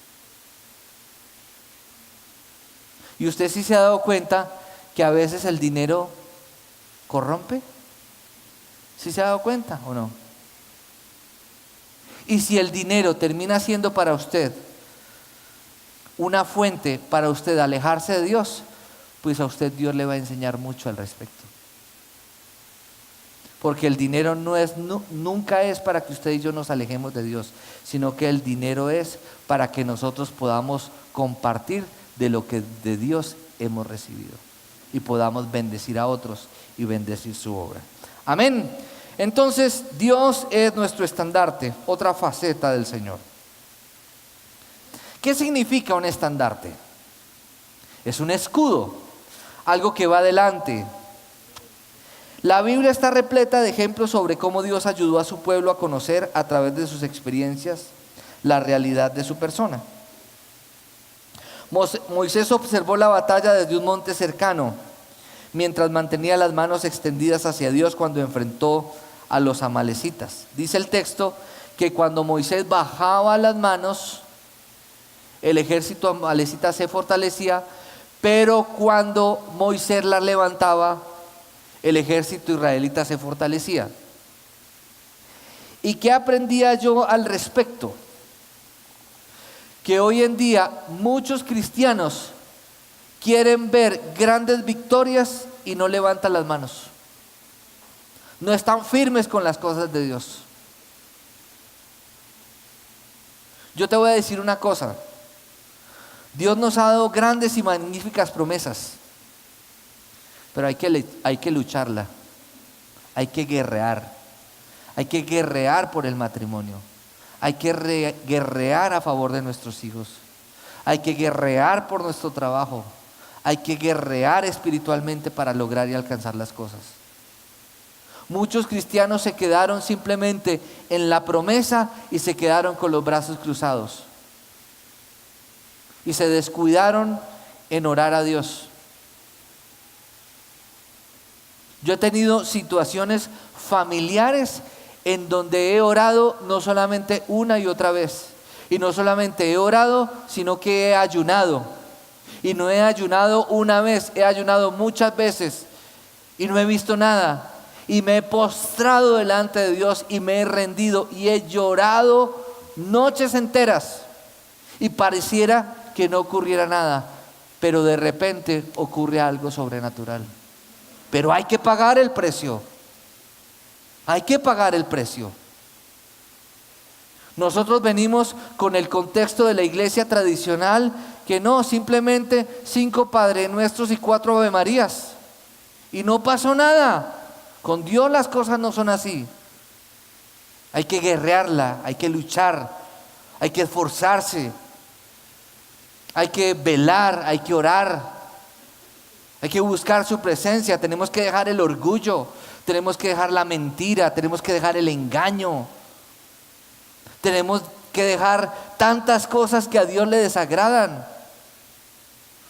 Y usted sí se ha dado cuenta que a veces el dinero corrompe. ¿Sí se ha dado cuenta o no? Y si el dinero termina siendo para usted una fuente para usted alejarse de Dios, pues a usted Dios le va a enseñar mucho al respecto. Porque el dinero nunca es para que usted y yo nos alejemos de Dios, sino que el dinero es para que nosotros podamos compartir de lo que de Dios hemos recibido y podamos bendecir a otros y bendecir su obra. Amén. Entonces, Dios es nuestro estandarte, otra faceta del Señor. ¿Qué significa un estandarte? Es un escudo, algo que va adelante. La Biblia está repleta de ejemplos sobre cómo Dios ayudó a su pueblo a conocer a través de sus experiencias la realidad de su persona. Moisés observó la batalla desde un monte cercano, mientras mantenía las manos extendidas hacia Dios cuando enfrentó a los amalecitas. Dice el texto que cuando Moisés bajaba las manos, el ejército amalecita se fortalecía, Pero cuando Moisés las levantaba, el ejército israelita se fortalecía. ¿Y qué aprendía yo al respecto? Que hoy en día muchos cristianos quieren ver grandes victorias y no levantan las manos. No están firmes con las cosas de Dios. Yo te voy a decir una cosa. Dios nos ha dado grandes y magníficas promesas, pero hay que lucharla, hay que guerrear. Hay que guerrear por el matrimonio. Hay que guerrear a favor de nuestros hijos. Hay que guerrear por nuestro trabajo. Hay que guerrear espiritualmente para lograr y alcanzar las cosas. Muchos cristianos se quedaron simplemente en la promesa y se quedaron con los brazos cruzados. Y se descuidaron en orar a Dios. Yo he tenido situaciones familiares en donde he orado no solamente una y otra vez. Y no solamente he orado, sino que he ayunado. Y no he ayunado una vez, he ayunado muchas veces. Y no he visto nada. Y me he postrado delante de Dios y me he rendido. Y he llorado noches enteras. Y pareciera que no ocurriera nada. Pero de repente ocurre algo sobrenatural. Pero hay que pagar el precio. Hay que pagar el precio. Nosotros venimos con el contexto de la iglesia tradicional, que no, simplemente 5 Padre Nuestros y 4 Ave Marías. Y no pasó nada. Con Dios las cosas no son así. Hay que guerrearla, hay que luchar, hay que esforzarse, hay que velar, hay que orar, hay que buscar su presencia. Tenemos que dejar el orgullo. Tenemos que dejar la mentira, tenemos que dejar el engaño. Tenemos que dejar tantas cosas que a Dios le desagradan.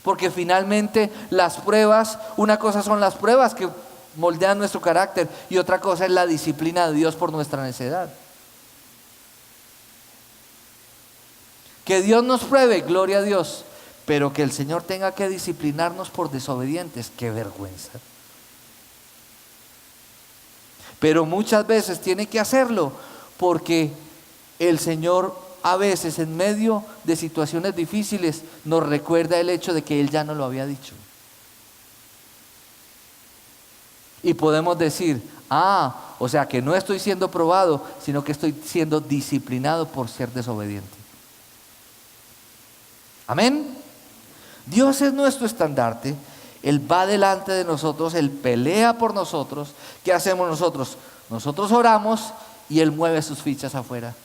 Porque finalmente las pruebas, una cosa son las pruebas que moldean nuestro carácter y otra cosa es la disciplina de Dios por nuestra necedad. Que Dios nos pruebe, gloria a Dios, pero que el Señor tenga que disciplinarnos por desobedientes, qué vergüenza. Pero muchas veces tiene que hacerlo porque el Señor a veces en medio de situaciones difíciles nos recuerda el hecho de que Él ya no lo había dicho. Y podemos decir, o sea que no estoy siendo probado, sino que estoy siendo disciplinado por ser desobediente. Amén. Dios es nuestro estandarte. Él va delante de nosotros, Él pelea por nosotros. ¿Qué hacemos nosotros? Nosotros oramos y Él mueve sus fichas afuera.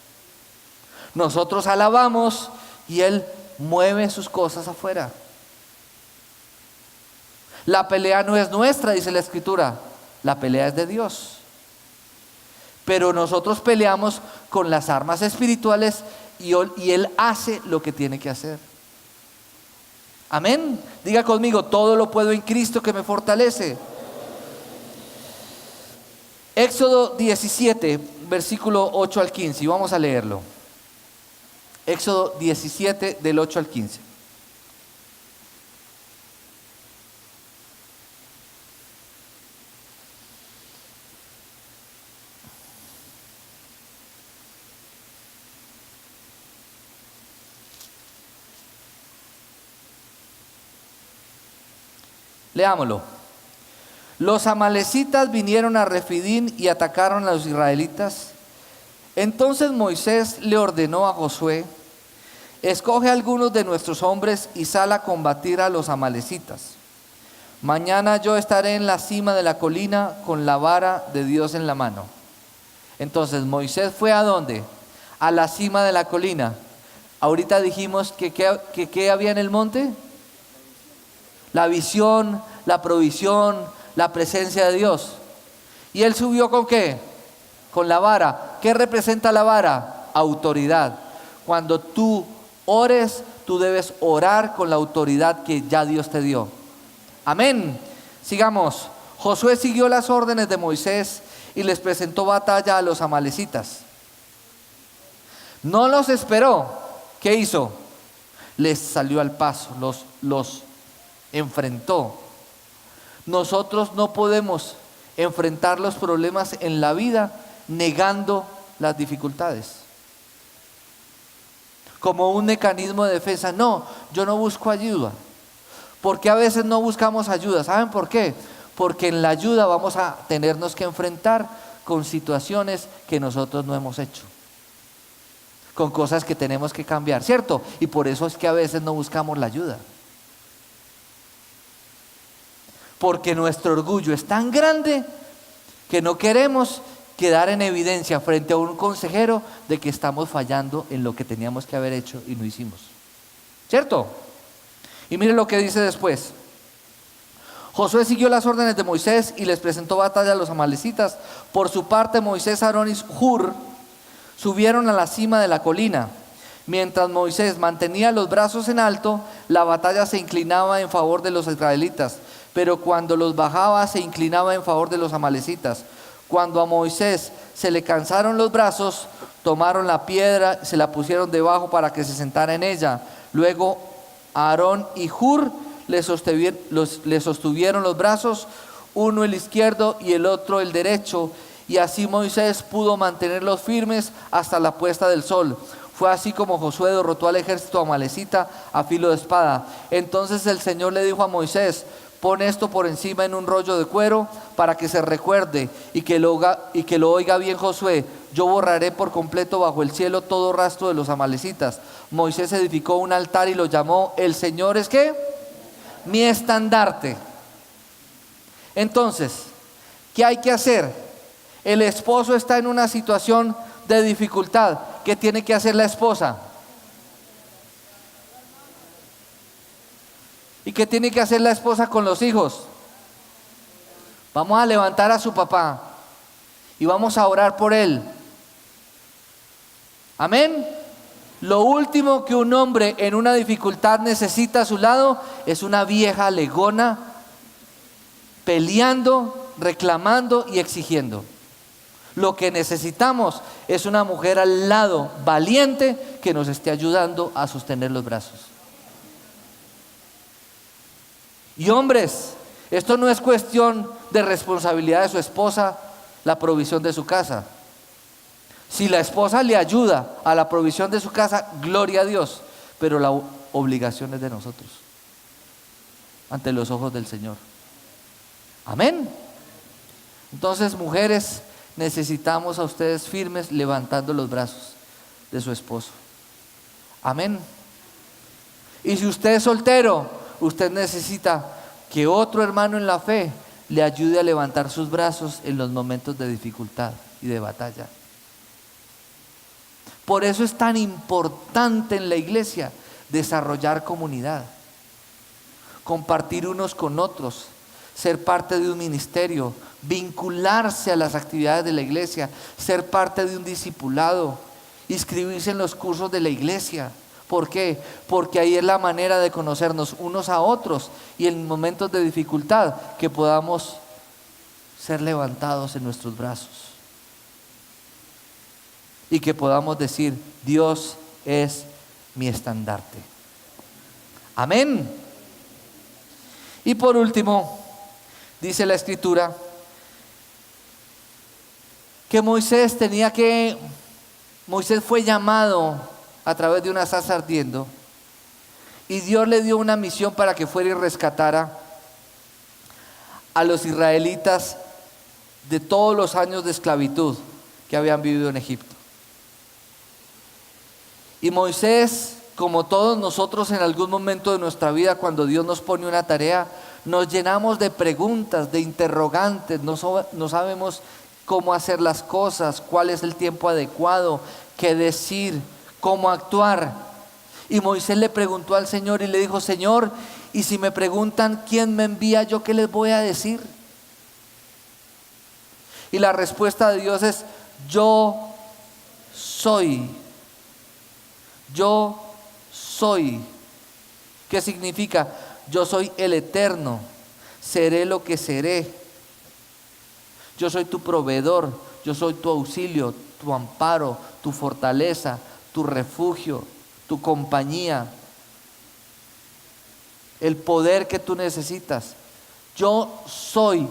Nosotros alabamos y Él mueve sus cosas afuera. La pelea no es nuestra, dice la Escritura. La pelea es de Dios. Pero nosotros peleamos con las armas espirituales y Él hace lo que tiene que hacer. Amén. Diga conmigo, todo lo puedo en Cristo que me fortalece. Éxodo 17, versículo 8 al 15. Y vamos a leerlo. Éxodo 17, del 8 al 15. Leámoslo. Los amalecitas vinieron a Refidín y atacaron a los israelitas. Entonces Moisés le ordenó a Josué: escoge a algunos de nuestros hombres y sal a combatir a los amalecitas. Mañana yo estaré en la cima de la colina con la vara de Dios en la mano. Entonces Moisés fue ¿a dónde? A la cima de la colina. Ahorita dijimos que ¿qué había en el monte? La visión, la provisión, la presencia de Dios. ¿Y él subió con qué? Con la vara. ¿Qué representa la vara? Autoridad. Cuando tú ores, tú debes orar con la autoridad que ya Dios te dio. Amén. Sigamos. Josué siguió las órdenes de Moisés y les presentó batalla a los amalecitas. No los esperó. ¿Qué hizo? Les salió al paso, los enfrentó. Nosotros no podemos enfrentar los problemas en la vida negando las dificultades. Como un mecanismo de defensa. No, yo no busco ayuda. ¿Por qué a veces no buscamos ayuda? ¿Saben por qué? Porque en la ayuda vamos a tenernos que enfrentar con situaciones que nosotros no hemos hecho, con cosas que tenemos que cambiar, ¿cierto? Y por eso es que a veces no buscamos la ayuda. Porque nuestro orgullo es tan grande que no queremos quedar en evidencia frente a un consejero de que estamos fallando en lo que teníamos que haber hecho y no hicimos, ¿cierto? Y mire lo que dice después. Josué siguió las órdenes de Moisés y les presentó batalla a los amalecitas. Por su parte, Moisés, Aarón y Hur subieron a la cima de la colina. Mientras Moisés mantenía los brazos en alto, la batalla se inclinaba en favor de los israelitas, pero cuando los bajaba se inclinaba en favor de los amalecitas. Cuando a Moisés se le cansaron los brazos, tomaron la piedra, se la pusieron debajo para que se sentara en ella. Luego Aarón y Hur le sostuvieron los brazos, uno el izquierdo y el otro el derecho, y así Moisés pudo mantenerlos firmes hasta la puesta del sol. Fue así como Josué derrotó al ejército amalecita a filo de espada. Entonces el Señor le dijo a Moisés: pon esto por encima en un rollo de cuero para que se recuerde y que lo oiga bien Josué. Yo borraré por completo bajo el cielo todo rastro de los amalecitas. Moisés edificó un altar y lo llamó: el Señor es ¿qué? Mi estandarte. Entonces, ¿qué hay que hacer? El esposo está en una situación de dificultad. ¿Qué tiene que hacer la esposa? ¿Y qué tiene que hacer la esposa con los hijos? Vamos a levantar a su papá y vamos a orar por él. Amén. Lo último que un hombre en una dificultad necesita a su lado es una vieja legona peleando, reclamando y exigiendo. Lo que necesitamos es una mujer al lado valiente que nos esté ayudando a sostener los brazos. Y hombres, esto no es cuestión de responsabilidad de su esposa, la provisión de su casa. Si la esposa le ayuda a la provisión de su casa, gloria a Dios, pero la obligación es de nosotros, ante los ojos del Señor. Amén. Entonces, mujeres, necesitamos a ustedes firmes levantando los brazos de su esposo. Amén. Y si usted es soltero, usted necesita que otro hermano en la fe le ayude a levantar sus brazos en los momentos de dificultad y de batalla. Por eso es tan importante en la iglesia desarrollar comunidad, compartir unos con otros, ser parte de un ministerio, vincularse a las actividades de la iglesia, ser parte de un discipulado, inscribirse en los cursos de la iglesia. ¿Por qué? Porque ahí es la manera de conocernos unos a otros y en momentos de dificultad que podamos ser levantados en nuestros brazos y que podamos decir: Dios es mi estandarte. Amén. Y por último, dice la Escritura que Moisés fue llamado a través de una zarza ardiendo y Dios le dio una misión para que fuera y rescatara a los israelitas de todos los años de esclavitud que habían vivido en Egipto. Y Moisés, como todos nosotros en algún momento de nuestra vida, cuando Dios nos pone una tarea, nos llenamos de preguntas, de interrogantes, no sabemos cómo hacer las cosas, cuál es el tiempo adecuado, qué decir, cómo actuar. Y Moisés le preguntó al Señor y le dijo: Señor, y si me preguntan quién me envía, ¿yo qué les voy a decir? Y la respuesta de Dios es: yo soy. Yo soy. ¿Qué significa? Yo soy el eterno, seré lo que seré. Yo soy tu proveedor, yo soy tu auxilio, tu amparo, tu fortaleza, tu refugio, tu compañía. el poder que tú necesitas. Yo soy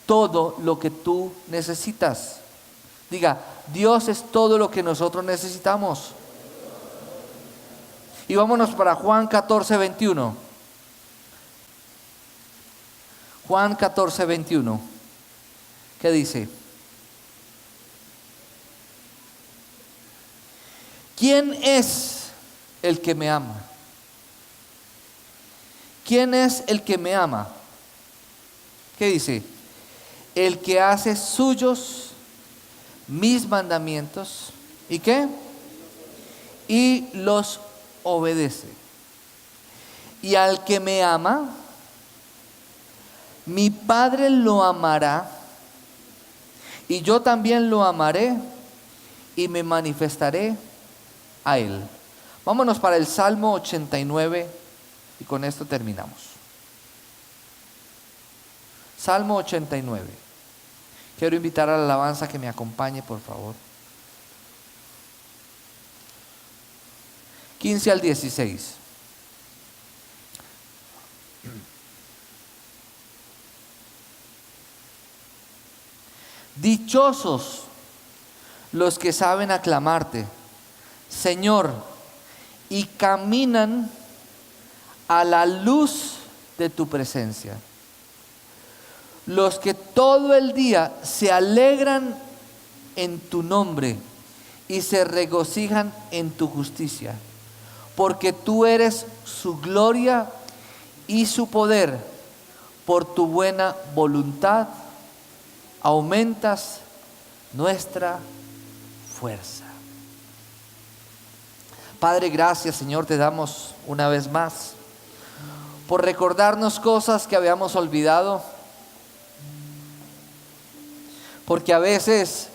todo lo que tú necesitas. Diga, Dios es todo lo que nosotros necesitamos. Y vámonos para Juan 14, 21. Juan 14, 21. ¿Qué dice? ¿Quién es el que me ama? ¿Quién es el que me ama? ¿Qué dice? El que hace suyos mis mandamientos. ¿Y qué? Y los obedece. Y al que me ama, mi Padre lo amará, y yo también lo amaré y me manifestaré a él. Vámonos para el Salmo 89 y con esto terminamos. Salmo 89. Quiero invitar a la alabanza que me acompañe, por favor. 15 al 16. Dichosos los que saben aclamarte, Señor, y caminan a la luz de tu presencia. Los que todo el día se alegran en tu nombre y se regocijan en tu justicia, porque tú eres su gloria y su poder. Por tu buena voluntad aumentas nuestra fuerza. Padre, gracias, Señor, te damos una vez más por recordarnos cosas que habíamos olvidado, porque a veces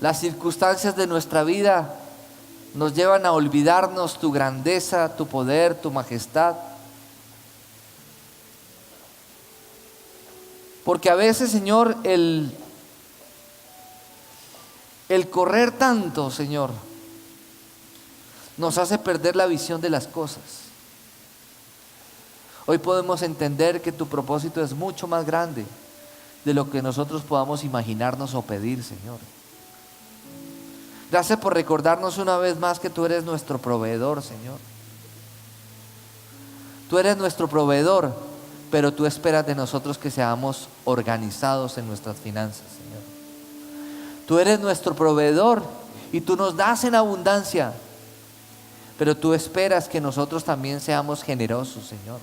las circunstancias de nuestra vida nos llevan a olvidarnos tu grandeza, tu poder, tu majestad. Porque a veces, Señor, el correr tanto, Señor, nos hace perder la visión de las cosas. Hoy podemos entender que tu propósito es mucho más grande de lo que nosotros podamos imaginarnos o pedir, Señor. Gracias por recordarnos una vez más que tú eres nuestro proveedor, Señor. Tú eres nuestro proveedor, pero tú esperas de nosotros que seamos organizados en nuestras finanzas, Señor. Tú eres nuestro proveedor y tú nos das en abundancia, pero tú esperas que nosotros también seamos generosos, Señor.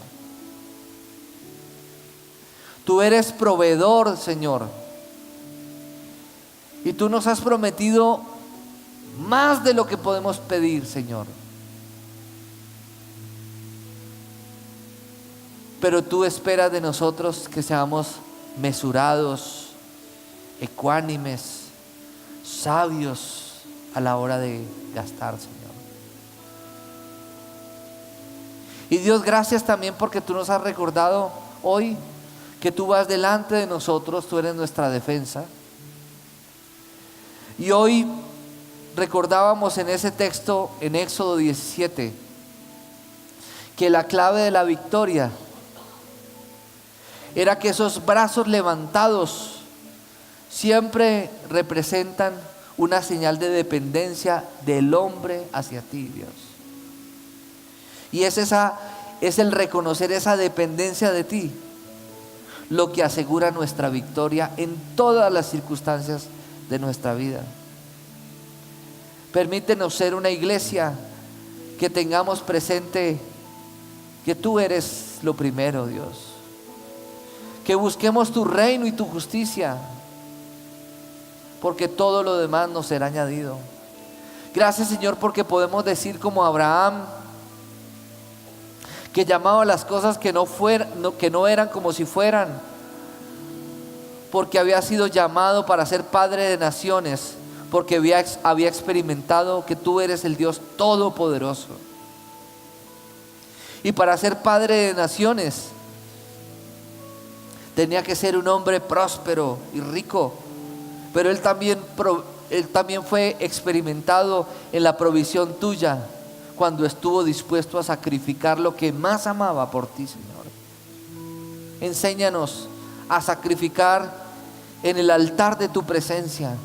Tú eres proveedor, Señor, y tú nos has prometido más de lo que podemos pedir, Señor. Pero tú esperas de nosotros que seamos mesurados, ecuánimes, sabios a la hora de gastar, Señor. Y Dios, gracias también porque tú nos has recordado hoy que tú vas delante de nosotros, tú eres nuestra defensa. Y hoy recordábamos en ese texto, en Éxodo 17, que la clave de la victoria era que esos brazos levantados siempre representan una señal de dependencia del hombre hacia ti, Dios. Y es el reconocer esa dependencia de ti lo que asegura nuestra victoria en todas las circunstancias de nuestra vida. Permítenos ser una iglesia que tengamos presente que tú eres lo primero, Dios. Que busquemos tu reino y tu justicia, porque todo lo demás nos será añadido. Gracias, Señor, porque podemos decir como Abraham, que llamaba a las cosas que no eran como si fueran, porque había sido llamado para ser padre de naciones, porque había experimentado que tú eres el Dios todopoderoso. Y para ser padre de naciones tenía que ser un hombre próspero y rico, pero él también fue experimentado en la provisión tuya, cuando estuvo dispuesto a sacrificar lo que más amaba por ti, Señor. Enséñanos a sacrificar en el altar de tu presencia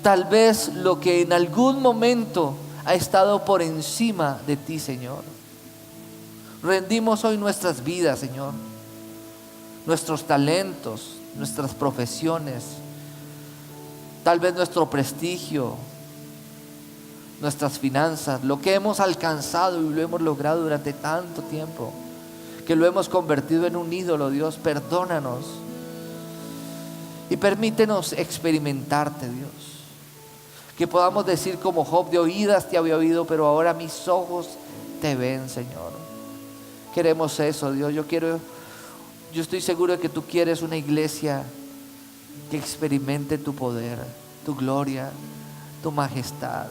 tal vez lo que en algún momento ha estado por encima de ti, Señor. Rendimos hoy nuestras vidas, Señor, nuestros talentos, nuestras profesiones, tal vez nuestro prestigio, nuestras finanzas, lo que hemos alcanzado y lo hemos logrado durante tanto tiempo, que lo hemos convertido en un ídolo. Dios, perdónanos y permítenos experimentarte, Dios. Que podamos decir como Job: de oídas te había oído, pero ahora mis ojos te ven, Señor. Queremos eso, Dios. Yo estoy seguro de que tú quieres una iglesia que experimente tu poder, tu gloria, tu majestad.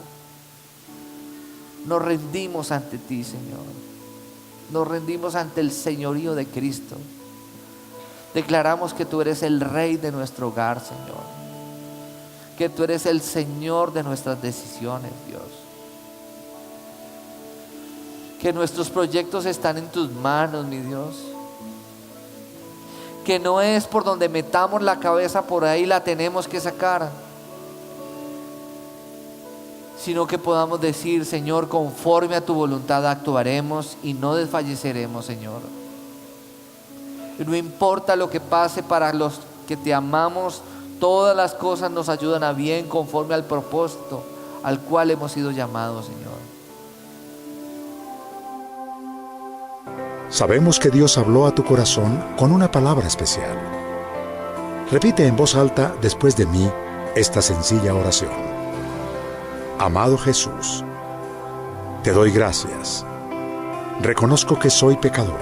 Nos rendimos ante ti, Señor. Nos rendimos ante el señorío de Cristo. Declaramos que tú eres el Rey de nuestro hogar, Señor. Que tú eres el Señor de nuestras decisiones, Dios. Que nuestros proyectos están en tus manos, mi Dios. Que no es por donde metamos la cabeza, por ahí la tenemos que sacar, sino que podamos decir: Señor, conforme a tu voluntad actuaremos y no desfalleceremos, Señor. Y no importa lo que pase, para los que te amamos, todas las cosas nos ayudan a bien conforme al propósito al cual hemos sido llamados, Señor. Sabemos que Dios habló a tu corazón con una palabra especial. Repite en voz alta después de mí esta sencilla oración. Amado Jesús, te doy gracias. Reconozco que soy pecador,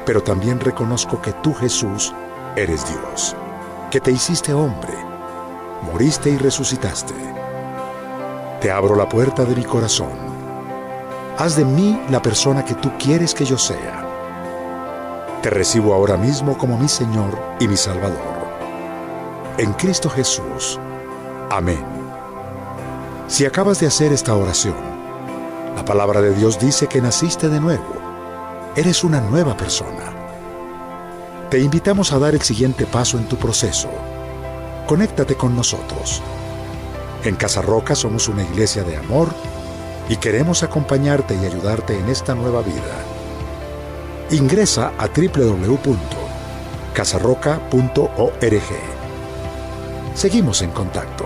pero también reconozco que tú, Jesús, eres Dios, que te hiciste hombre, moriste y resucitaste. Te abro la puerta de mi corazón. Haz de mí la persona que tú quieres que yo sea. Te recibo ahora mismo como mi Señor y mi Salvador. En Cristo Jesús. Amén. Si acabas de hacer esta oración, la palabra de Dios dice que naciste de nuevo. Eres una nueva persona. Te invitamos a dar el siguiente paso en tu proceso. Conéctate con nosotros. En Casa Roca somos una iglesia de amor y queremos acompañarte y ayudarte en esta nueva vida. Ingresa a www.casarroca.org. Seguimos en contacto.